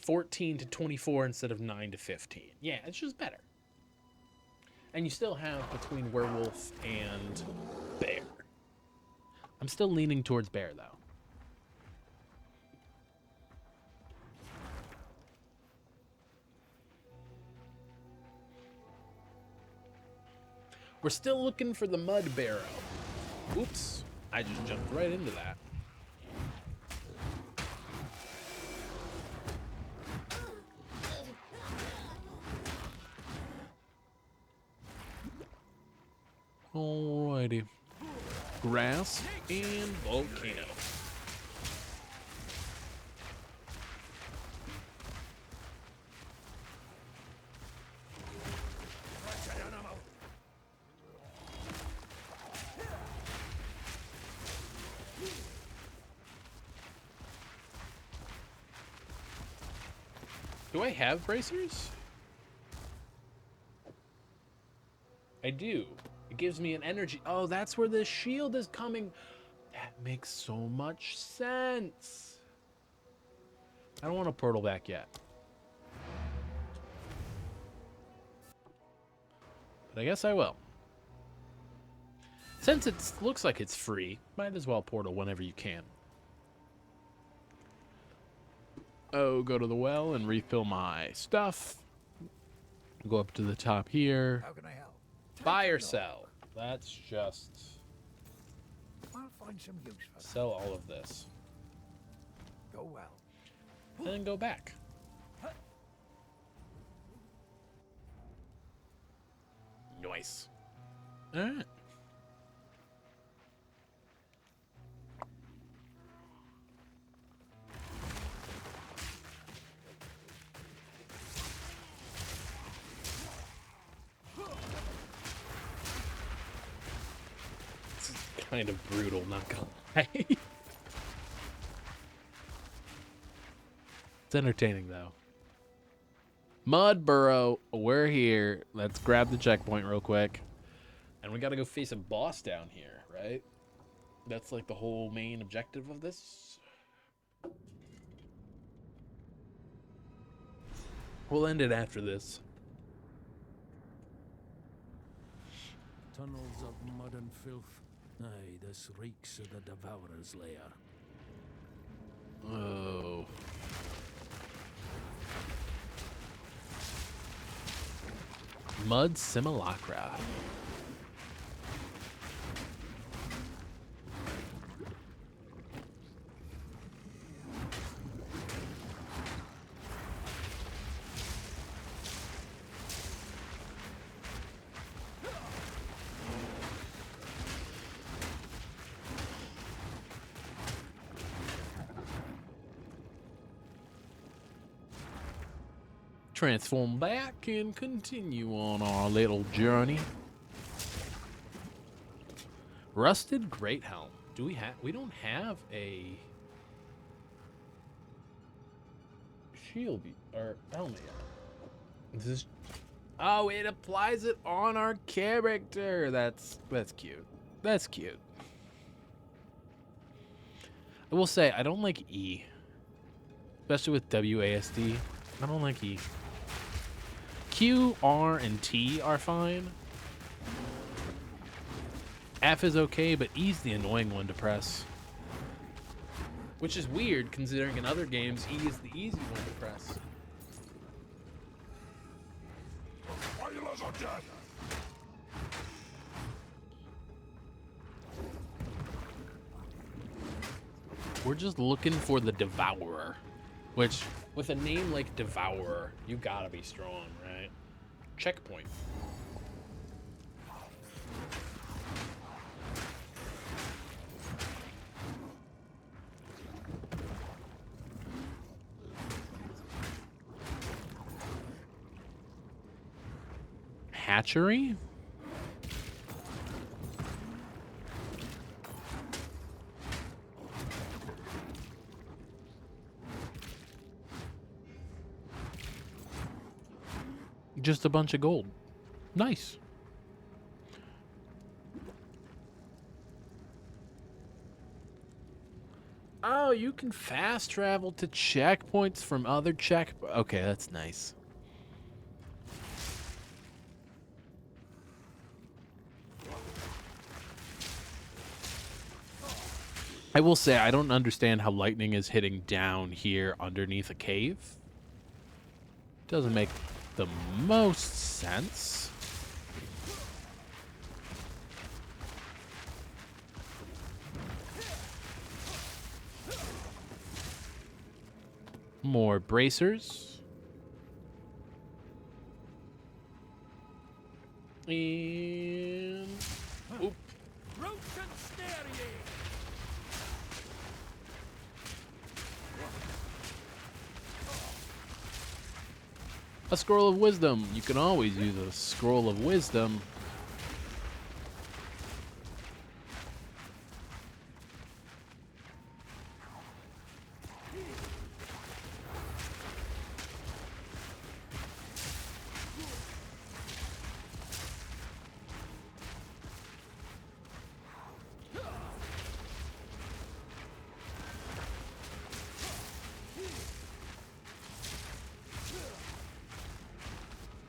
$14 to $24 instead of $9 to $15. Yeah, it's just better. And you still have between werewolf and bear. I'm still leaning towards bear, though. We're still looking for the mud barrow. Oops, I just jumped right into that. Alrighty. Grass and volcano. Do I have bracers? I do. It gives me an energy. Oh, that's where the shield is coming. That makes so much sense. I don't want to portal back yet. But I guess I will. Since it looks like it's free, might as well portal whenever you can. Oh, go to the well and refill my stuff. Go up to the top here. How can I help? Buy or sell. That's just... I'll find some use for that. Sell all of this. Go well. And then go back. Nice. Alright. This is kind of brutal, not gonna lie. It's entertaining, though. Mud Burrow, we're here. Let's grab the checkpoint real quick. And we gotta go face a boss down here, right? That's like the whole main objective of this. We'll end it after this. Tunnels of mud and filth. Aye, this reeks of the Devourer's lair. Oh. Mud Simulacra. transform back and continue on our little journey. Rusted Great Helm. Do we have? We don't have a shield or helmet yet. This is. Oh, it applies it on our character. That's cute. That's cute. I will say I don't like E, especially with WASD. I don't like E. Q, R, and T are fine. F is okay, but E's the annoying one to press. Which is weird, considering in other games, E is the easy one to press. We're just looking for the Devourer. Which, with a name like Devourer, you gotta be strong, right? Checkpoint. Hatchery? Just a bunch of gold. Nice. Oh, you can fast travel to checkpoints from other Okay, that's nice. I will say, I don't understand how lightning is hitting down here underneath a cave. Doesn't make the most sense. More bracers. And... Oop. A scroll of wisdom. You can always use a scroll of wisdom.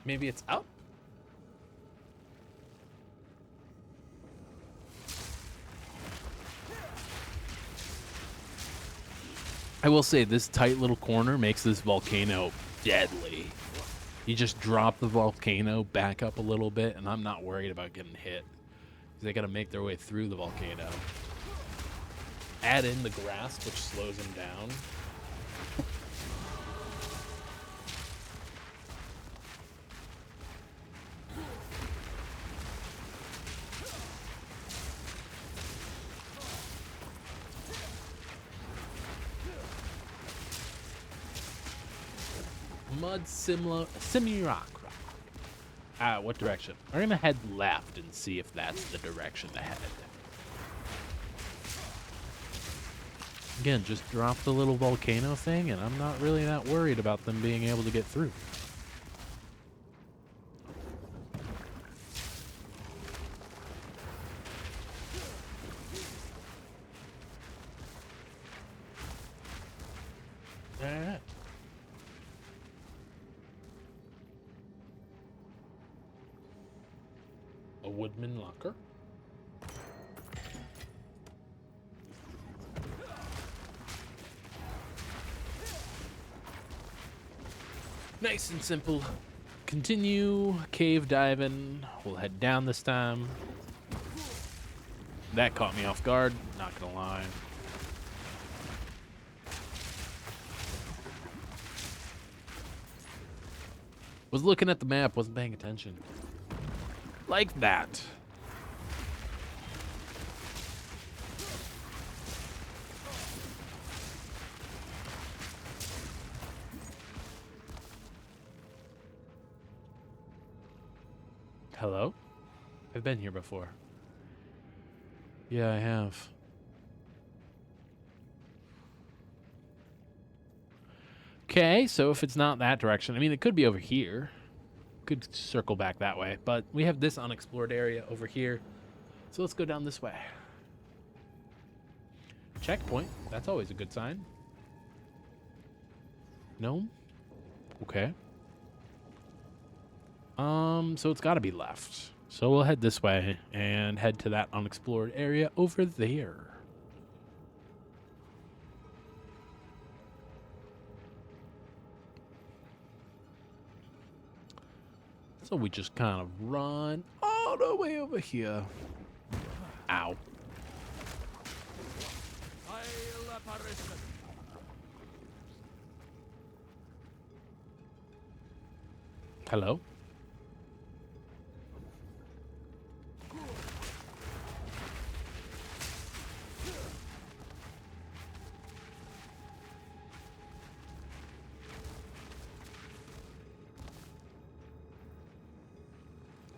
Maybe it's up? I will say this tight little corner makes this volcano deadly. You just drop the volcano back up a little bit, and I'm not worried about getting hit. They gotta make their way through the volcano. Add in the grass, which slows them down. Mud simulacra. What direction? We're gonna head left and see if that's the direction to head. Again, just drop the little volcano thing, and I'm not really that worried about them being able to get through. Alright. A woodman locker. Nice and simple. Continue cave diving. We'll head down this time. That caught me off guard, not gonna lie. Was looking at the map, wasn't paying attention. Like that. Hello? I've been here before. Yeah, I have. Okay, so if it's not that direction, I mean, it could be over here. Could circle back that way, but we have this unexplored area over here. So let's go down this way. Checkpoint. That's always a good sign. No? Okay. So it's got to be left. So we'll head this way and head to that unexplored area over there. So we just kind of run all the way over here. Ow. Hello?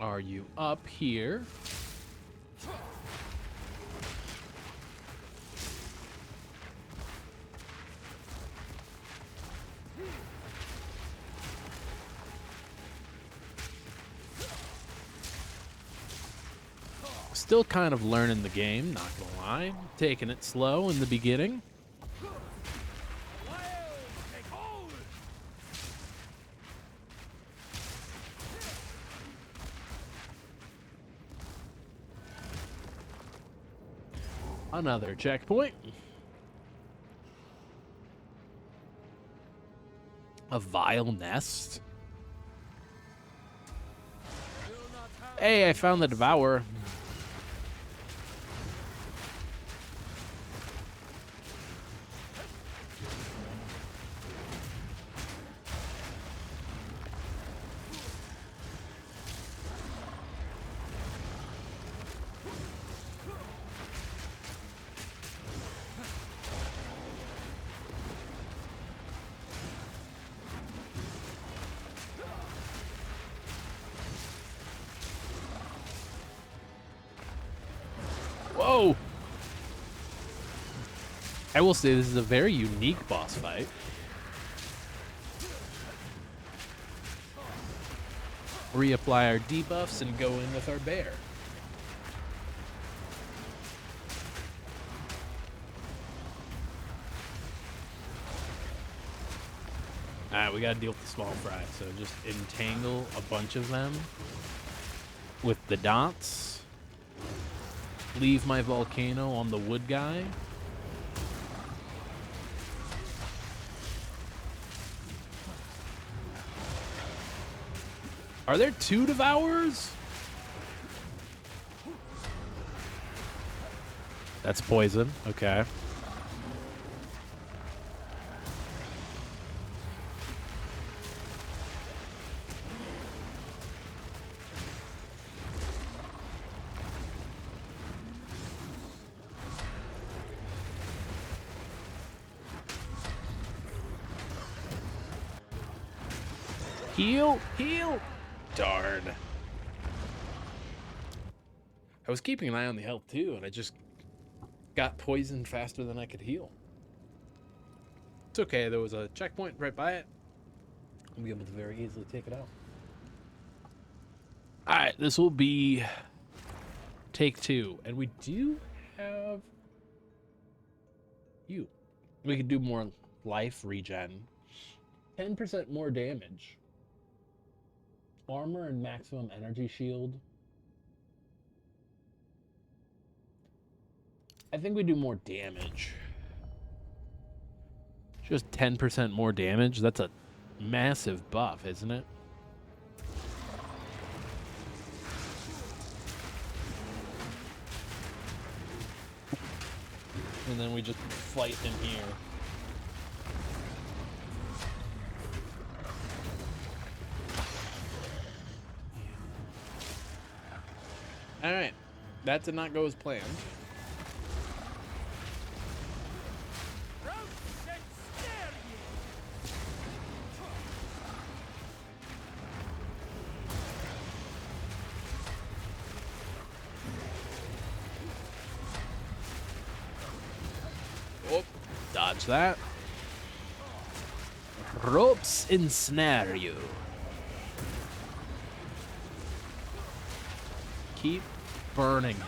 Are you up here? Still kind of learning the game, not gonna lie. Taking it slow in the beginning. Another checkpoint. A vile nest. Hey, I found the devourer. Whoa! I will say this is a very unique boss fight. Reapply our debuffs and go in with our bear. Alright, we gotta deal with the small fry, so just entangle a bunch of them with the dots. Leave my volcano on the wood guy. Are there two devourers? That's poison. Okay. Heal! Heal! Darn. I was keeping an eye on the health too, and I just got poisoned faster than I could heal. It's okay, there was a checkpoint right by it. I'll be able to very easily take it out. Alright, this will be take 2. And we do have you. We could do more life regen. 10% more damage. Armor and maximum energy shield. I think we do more damage. Just 10% more damage? That's a massive buff, isn't it? And then we just fight him here. Alright, that did not go as planned. dodge that. Ropes ensnare you. Keep burning him.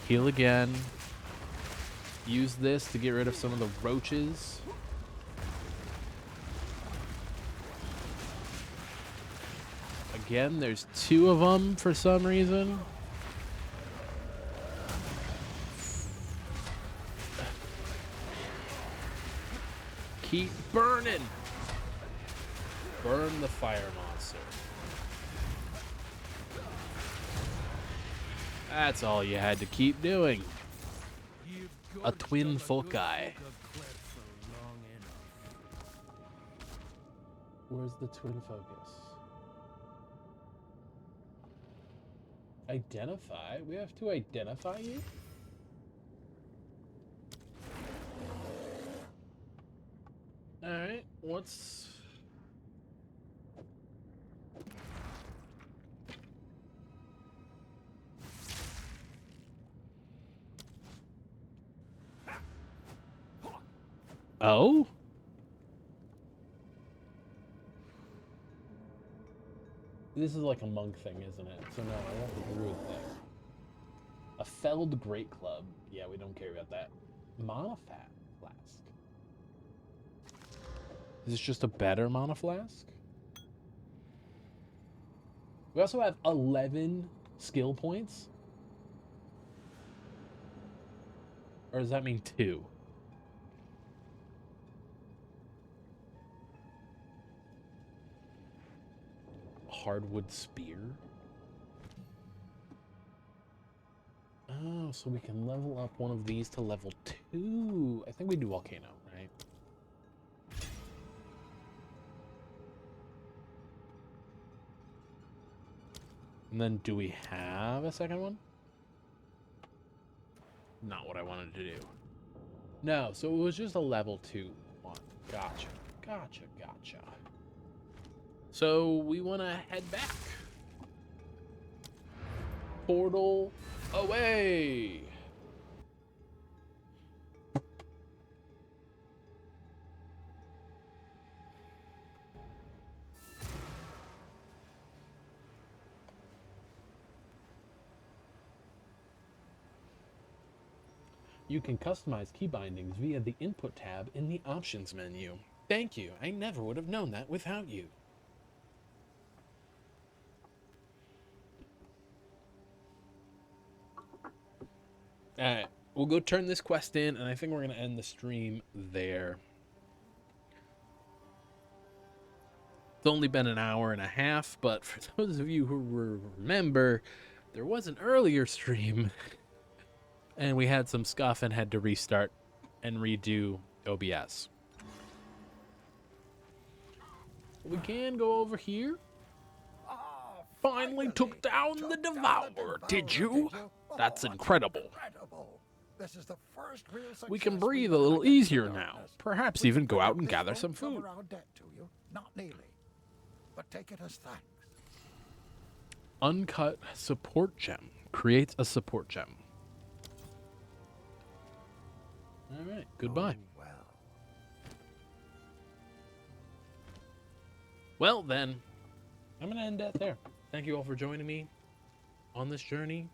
Heal again. Use this to get rid of some of the roaches. Again, there's 2 of them for some reason. Keep burning. Burn the fire monster. That's all you had to keep doing. A twin foci. Where's the twin focus? Identify? We have to identify you? Alright, what's... Oh? This is like a monk thing, isn't it? So no, I want the druid thing. A felled great club. Yeah, we don't care about that. Mana flask. Is this just a better mana flask? We also have 11 skill points. Or does that mean 2? Hardwood spear. Oh, so we can level up one of these to level 2. I think we do volcano, right? And then do we have a second one? Not what I wanted to do. No, so it was just a level 2 one. Gotcha. Gotcha. So we want to head back. Portal away. You can customize key bindings via the input tab in the options menu. Thank you. I never would have known that without you. Alright, we'll go turn this quest in, and I think we're going to end the stream there. It's only been an hour and a half, but for those of you who remember, there was an earlier stream, and we had some scuff and had to restart and redo OBS. We can go over here. Finally took down the Devourer, did you? That's incredible. This is the first real We can success breathe we've a little had against the easier now. darkness. Perhaps We even can go out prove and this gather won't some cover food. our debt to you. Not nearly. But take it as thanks. Uncut support gem. Creates a support gem. Alright, goodbye. Oh, well. Well then, I'm going to end that there. Thank you all for joining me on this journey.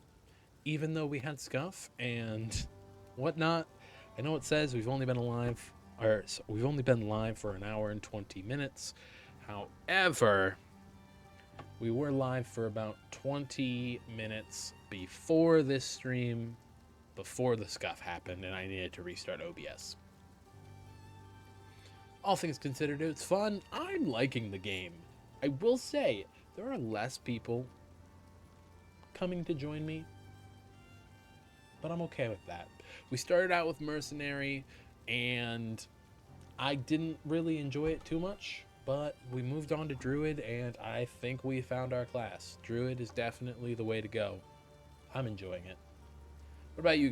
Even though we had scuff and whatnot, I know it says we've only been live for an hour and 20 minutes. However, we were live for about 20 minutes before this stream, before the scuff happened, and I needed to restart OBS. All things considered, it's fun. I'm liking the game. I will say, there are less people coming to join me, but I'm okay with that. We started out with Mercenary, and I didn't really enjoy it too much, but we moved on to Druid, and I think we found our class. Druid is definitely the way to go. I'm enjoying it. What about you